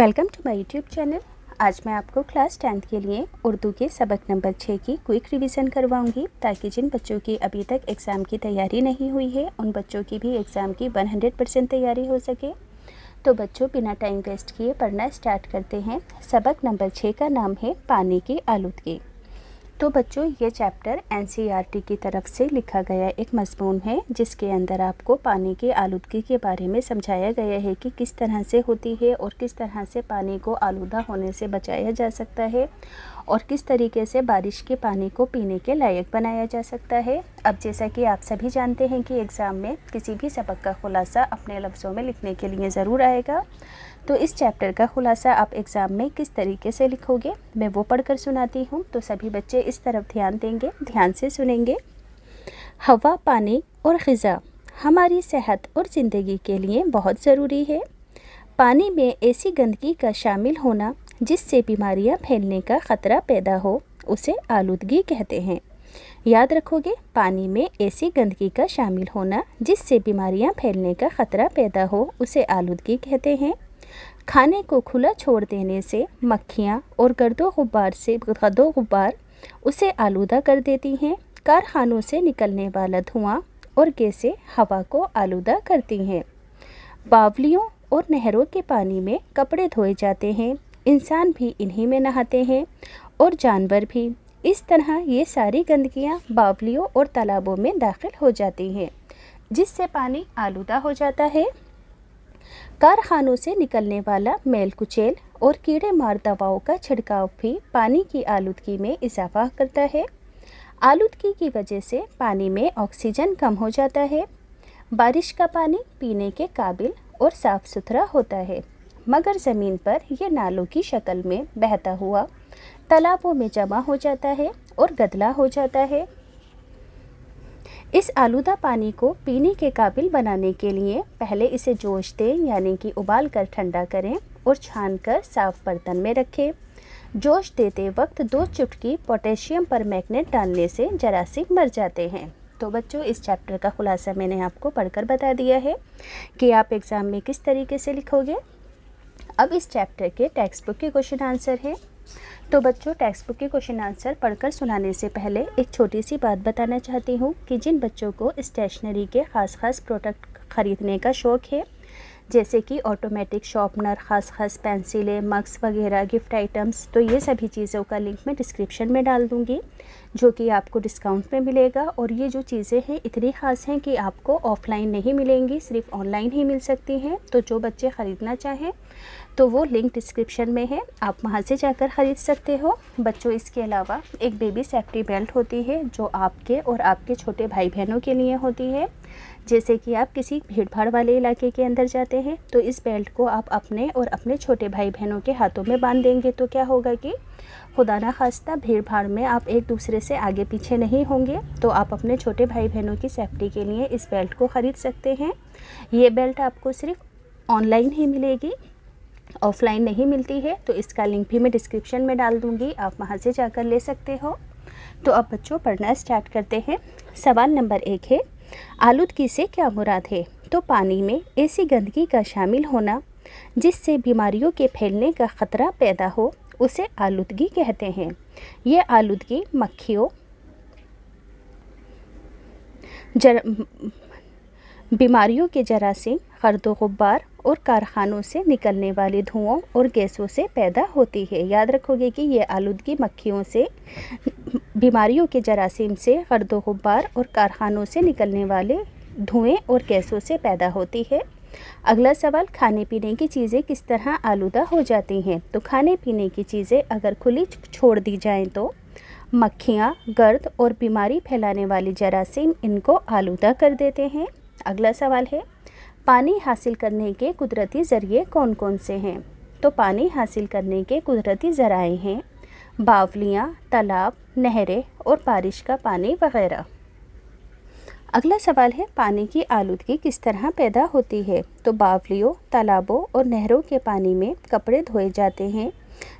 Welcome to my YouTube channel. आज मैं आपको क्लास 10th के लिए उर्दू के सबक नंबर 6 की क्विक रिवीजन करवाऊंगी, ताकि जिन बच्चों की अभी तक एग्ज़ाम की तैयारी नहीं हुई है उन बच्चों की भी एग्ज़ाम की 100% तैयारी हो सके। तो बच्चों, बिना टाइम वेस्ट किए पढ़ना स्टार्ट करते हैं। सबक नंबर 6 का नाम है पानी की आलूदगी। तो बच्चों, ये चैप्टर एनसीईआरटी की तरफ से लिखा गया एक मज़मून है, जिसके अंदर आपको पानी की आलूदगी के बारे में समझाया गया है कि किस तरह से होती है और किस तरह से पानी को आलूदा होने से बचाया जा सकता है और किस तरीके से बारिश के पानी को पीने के लायक बनाया जा सकता है। अब जैसा कि आप सभी जानते हैं कि एग्ज़ाम में किसी भी सबक का खुलासा अपने लफ्ज़ों में लिखने के लिए ज़रूर आएगा, तो इस चैप्टर का खुलासा आप एग्ज़ाम में किस तरीके से लिखोगे मैं वो पढ़कर सुनाती हूँ। तो सभी बच्चे इस तरफ ध्यान देंगे, ध्यान से सुनेंगे। हवा, पानी और ग़िज़ा हमारी सेहत और ज़िंदगी के लिए बहुत ज़रूरी है। पानी में ऐसी गंदगी का शामिल होना जिससे बीमारियां फैलने का ख़तरा पैदा हो, उसे आलूदगी कहते हैं। याद रखोगे, पानी में ऐसी गंदगी का शामिल होना जिससे बीमारियां फैलने का ख़तरा पैदा हो, उसे आलूदगी कहते हैं। खाने को खुला छोड़ देने से मक्खियाँ और गर्दो गुब्बार उसे आलूदा कर देती हैं। कारखानों से निकलने वाला धुआं और गैसें हवा को आलूदा करती हैं। बावलियों और नहरों के पानी में कपड़े धोए जाते हैं। इंसान भी इन्हीं में नहाते हैं और जानवर भी। इस तरह ये सारी गंदगियाँ बावलियों और तालाबों में दाखिल हो जाती हैं, जिससे पानी आलूदा हो जाता है। कारखानों से निकलने वाला मैल कुचैल और कीड़े मार दवाओं का छिड़काव भी पानी की आलूदगी में इजाफा करता है। आलूदगी की वजह से पानी में ऑक्सीजन कम हो जाता है। बारिश का पानी पीने के काबिल और साफ़ सुथरा होता है, मगर ज़मीन पर यह नालों की शक्ल में बहता हुआ तालाबों में जमा हो जाता है और गदला हो जाता है। इस आलूदा पानी को पीने के काबिल बनाने के लिए पहले इसे जोश दें, यानी कि उबाल कर ठंडा करें और छान कर साफ़ बर्तन में रखें। जोश देते वक्त 2 चुटकी पोटेशियम परमैंगनेट डालने से जरासीम मर जाते हैं। तो बच्चों, इस चैप्टर का खुलासा मैंने आपको पढ़कर बता दिया है कि आप एग्ज़ाम में किस तरीके से लिखोगे। अब इस चैप्टर के टेक्स्ट बुक के क्वेश्चन आंसर हैं। तो बच्चों, टेक्स्ट बुक के क्वेश्चन आंसर पढ़कर सुनाने से पहले एक छोटी सी बात बताना चाहती हूँ कि जिन बच्चों को स्टेशनरी के ख़ास प्रोडक्ट ख़रीदने का शौक़ है, जैसे कि ऑटोमेटिक शॉर्पनर, ख़ास पेंसिलें, मग्स वगैरह, गिफ्ट आइटम्स, तो ये सभी चीज़ों का लिंक मैं डिस्क्रिप्शन में डाल दूँगी, जो कि आपको डिस्काउंट में मिलेगा। और ये जो चीज़ें हैं इतनी ख़ास हैं कि आपको ऑफ़लाइन नहीं मिलेंगी, सिर्फ ऑनलाइन ही मिल सकती हैं। तो जो बच्चे ख़रीदना चाहें तो वो लिंक डिस्क्रिप्शन में है, आप वहाँ से जाकर ख़रीद सकते हो। बच्चों, इसके अलावा एक बेबी सेफ्टी बेल्ट होती है, जो आपके और आपके छोटे भाई बहनों के लिए होती है। जैसे कि आप किसी भीड़ भाड़ वाले इलाके के अंदर जाते हैं तो इस बेल्ट को आप अपने और अपने छोटे भाई बहनों के हाथों में बांध देंगे, तो क्या होगा कि खुदा ना खास्ता भीड़ भाड़ में आप एक दूसरे से आगे पीछे नहीं होंगे। तो आप अपने छोटे भाई बहनों की सेफ्टी के लिए इस बेल्ट को ख़रीद सकते हैं। ये बेल्ट आपको सिर्फ ऑनलाइन ही मिलेगी, ऑफ़लाइन नहीं मिलती है। तो इसका लिंक भी मैं डिस्क्रिप्शन में डाल दूँगी, आप वहाँ से जाकर ले सकते हो। तो अब बच्चों, पढ़ना स्टार्ट करते हैं। सवाल नंबर 1 है, आलूदगी से क्या मुराद है? तो पानी में ऐसी गंदगी का शामिल होना जिससे बीमारियों के फैलने का ख़तरा पैदा हो, उसे आलूदगी कहते हैं। ये आलूदगी मक्खियों, बीमारियों के जरासीम, गर्दो गुब्बार और कारखानों से निकलने वाले धुओं और गैसों से पैदा होती है। याद रखोगे कि ये आलूदगी मक्खियों से, बीमारियों के जरासीम से, गर्दो गुब्बार और कारखानों से निकलने वाले धुएं और गैसों से पैदा होती है। अगला सवाल, खाने पीने की चीज़ें किस तरह आलूदा हो जाती हैं? तो खाने पीने की चीज़ें अगर खुली छोड़ दी जाएं तो मक्खियाँ, गर्द और बीमारी फैलाने वाली जरासीम इनको आलूदा कर देते हैं। अगला सवाल है, पानी हासिल करने के कुदरती ज़रिए कौन कौन से हैं? तो पानी हासिल करने के कुदरती ज़राए हैं बावलियाँ, तालाब, नहरें और बारिश का पानी वगैरह। अगला सवाल है, पानी की आलूदगी किस तरह पैदा होती है? तो बावलियों, तालाबों और नहरों के पानी में कपड़े धोए जाते हैं।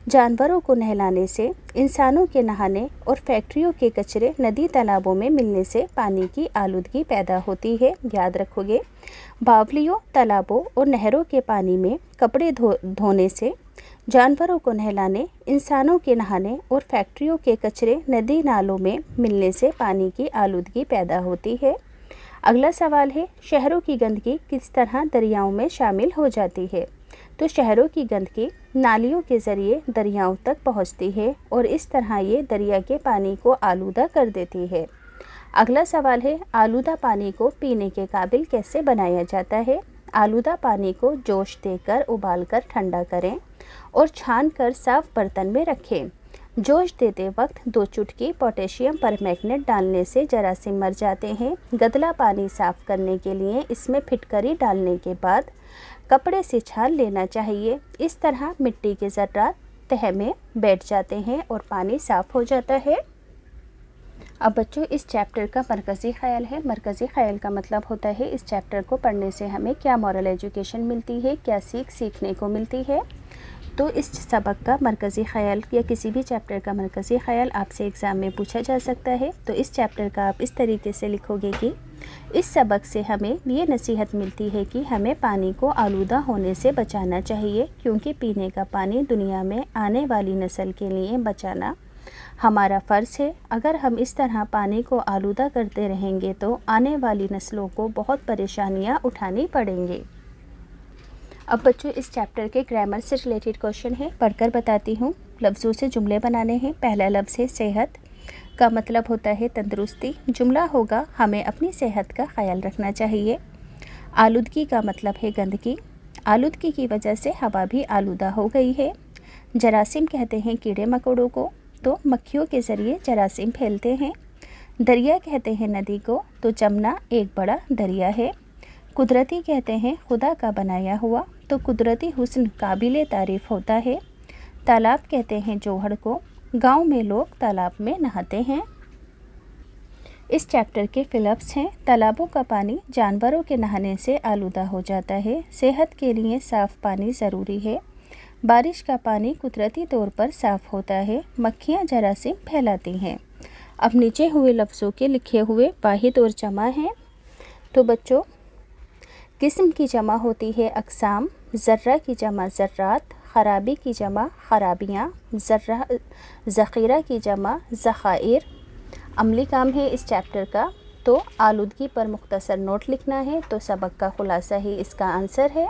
जानवरों को नहलाने से, इंसानों के नहाने और फैक्ट्रियों के कचरे नदी तालाबों में मिलने से पानी की आलूदगी पैदा होती है। याद रखोगे, बावलियों, तालाबों और नहरों के पानी में कपड़े धोने से, जानवरों को नहलाने, इंसानों के नहाने और फैक्ट्रियों के कचरे नदी नालों में मिलने से पानी की आलूदगी पैदा होती है। अगला सवाल है, शहरों की गंदगी किस तरह दरियाओं में शामिल हो जाती है? तो शहरों की गंदगी नालियों के ज़रिए दरियाओं तक पहुंचती है और इस तरह ये दरिया के पानी को आलूदा कर देती है। अगला सवाल है, आलूदा पानी को पीने के काबिल कैसे बनाया जाता है? आलूदा पानी को जोश देकर उबालकर ठंडा करें और छान कर साफ बर्तन में रखें। जोश देते वक्त 2 चुटकी पोटेशियम परमैंगनेट डालने से जरासीम मर जाते हैं। गदला पानी साफ़ करने के लिए इसमें फिटकरी डालने के बाद कपड़े से छान लेना चाहिए। इस तरह मिट्टी के ज़र्रात तह में बैठ जाते हैं और पानी साफ़ हो जाता है। अब बच्चों, इस चैप्टर का मरकज़ी ख़याल है। मरकज़ी ख़याल का मतलब होता है इस चैप्टर को पढ़ने से हमें क्या मॉरल एजुकेशन मिलती है, क्या सीखने को मिलती है। तो इस सबक का मरकज़ी ख़याल या किसी भी चैप्टर का मरकज़ी ख़याल आपसे एग्ज़ाम में पूछा जा सकता है। तो इस चैप्टर का आप इस तरीके से लिखोगे कि इस सबक से हमें ये नसीहत मिलती है कि हमें पानी को आलूदा होने से बचाना चाहिए, क्योंकि पीने का पानी दुनिया में आने वाली नस्ल के लिए बचाना हमारा फ़र्ज़ है। अगर हम इस तरह पानी को आलूदा करते रहेंगे तो आने वाली नस्लों को बहुत परेशानियां उठानी पड़ेंगी। अब बच्चों, इस चैप्टर के ग्रामर से रिलेटेड क्वेश्चन है, पढ़कर बताती हूँ। लफ्ज़ों से जुमले बनाने हैं। पहला लफ्ज़ है सेहत, का मतलब होता है तंदुरुस्ती। जुमला होगा, हमें अपनी सेहत का ख्याल रखना चाहिए। आलूदगी का मतलब है गंदगी। आलूदगी की वजह से हवा भी आलूदा हो गई है। जरासीम कहते हैं कीड़े मकोड़ों को, तो मक्खियों के ज़रिए जरासीम फैलते हैं। दरिया कहते हैं नदी को, तो जमुना एक बड़ा दरिया है। कुदरती कहते हैं खुदा का बनाया हुआ, तो कुदरती हुस्न काबिले तारीफ़ होता है। तालाब कहते हैं जोहड़ को, गांव में लोग तालाब में नहाते हैं। इस चैप्टर के फिलप्स हैं, तालाबों का पानी जानवरों के नहाने से आलूदा हो जाता है। सेहत के लिए साफ़ पानी ज़रूरी है। बारिश का पानी कुदरती तौर पर साफ़ होता है। मक्खियाँ जरासीम फैलाती हैं। अब नीचे हुए लफ्ज़ों के लिखे हुए वाहिद और जमा हैं। तो बच्चों, किस्म की जमा होती है अक़साम, ज़र्रा की जमा ज़र्रात, ख़राबी की जमा ख़राबियाँ, ज़ख़ीरा की जमा ज़ख़ाइर। अमली काम है इस चैप्टर का, तो आलूदगी पर मुख्तसर नोट लिखना है। तो सबक का ख़ुलासा ही इसका आंसर है।